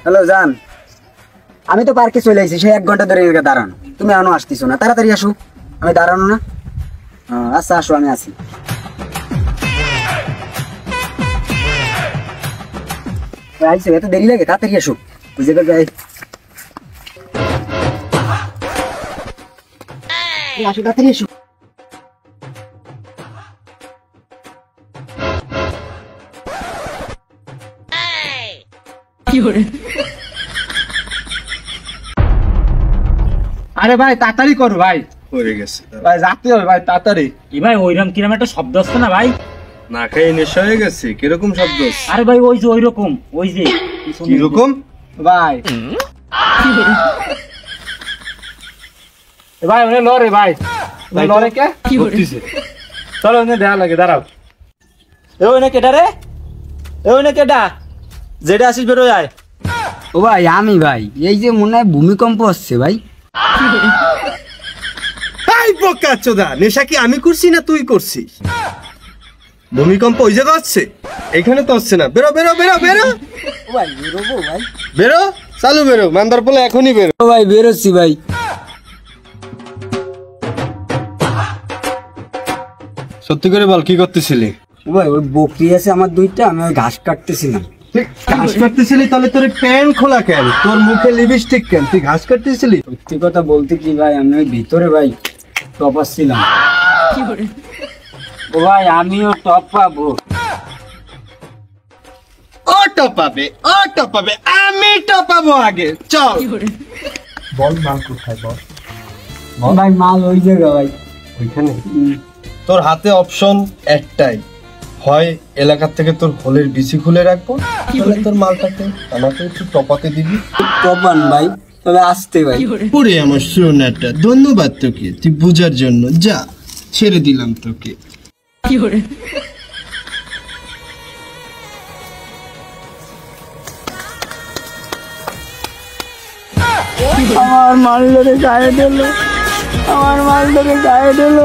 Hello জান, আমি তো পার্কে চলে এসেছি, সেই 1 ঘন্টা ধরে দাঁড়ানো, তুমি এখনো আসতেছো না। তাড়াতাড়ি আসো। আমি দাঁড়ানো না? আচ্ছা আসো, আমি আসি। আইসো, এত দেরি লাগে? তাড়াতাড়ি আসো, বুঝে যাই। আসো, তাড়াতাড়ি আসো। আরে ভাই তাড়াতাড়ি করো ভাই, পড়ে গেছে ভাই যাতে হবে ভাই তাড়াতাড়ি। কি ভাই ওইরকম কিরম একটা শব্দ আসছে না ভাই? না খেয়ে নেশা হয়ে গেছে, কিরকম শব্দ? আরে ভাই ওই যে ওইরকম, ওই যে কিরকম ভাই ভাই ওনে লরে ভাই, ওনে লরে কে কি করতেছে? চলো ওনে দেয়া লাগে, দাঁড়াও। এ ওইনে কেডা রে? এ ওইনে কেডা? যেটা আসিস বেরো যায়। ও ভাই আমি ভাই, এই যে মনে হয় ভূমিকম্প হচ্ছে ভাই। এই বোকা চোদা, নেশা কি আমি করছি না তুই করছিস? ভূমিকম্প ওই জায়গা হচ্ছে, এখানে তো হচ্ছে না। বেরো বেরো বেরো বেরো ও ভাই বেরোবো ভাই? বেরো, চালু বেরো, মান্দার বলে এখনই বেরো। ও ভাই বেরোচ্ছি ভাই। সত্যি করে বল, কি করতেছিলি? ও ভাই ওই বকরি আছে আমার 2টা, আমি ওই ঘাস কাটতেছিলাম। ঘাস কাটতেছিলি? তাহলে তোর প্যান্ট খোলা কেন? তোর মুখে লিপস্টিক কেন? তুই ঘাস কাটতেছিলি? সত্যি কথা বলতে কি ভাই, আমি ওই ভিতরে ভাই টপার ছিলাম। ও ভাই আমিও টপ পাবো। ও টপাবে, ও টপাবে, আমি টপাবো আগে, চল। বল মাল কোথায়? বল ভাই মাল ওই জায়গা ভাই, ওইখানে। তোর হাতে অপশন একটাই, হয় এলাকা থেকে তোর হোলের বিসি খুলে রাখবো, তাহলে তোর মালটাকে আমাকে একটু টপাতে দিবি। টপান ভাই, তবে আসতে ভাই। পুরে আমার সোনাটা, ধন্যবাদ তোকে, তুই বুঝার জন্য। যা, ছেড়ে দিলাম তোকে। আমার মাল ধরে গায়ে দিল, আমার মাল ধরে গায়ে দিল।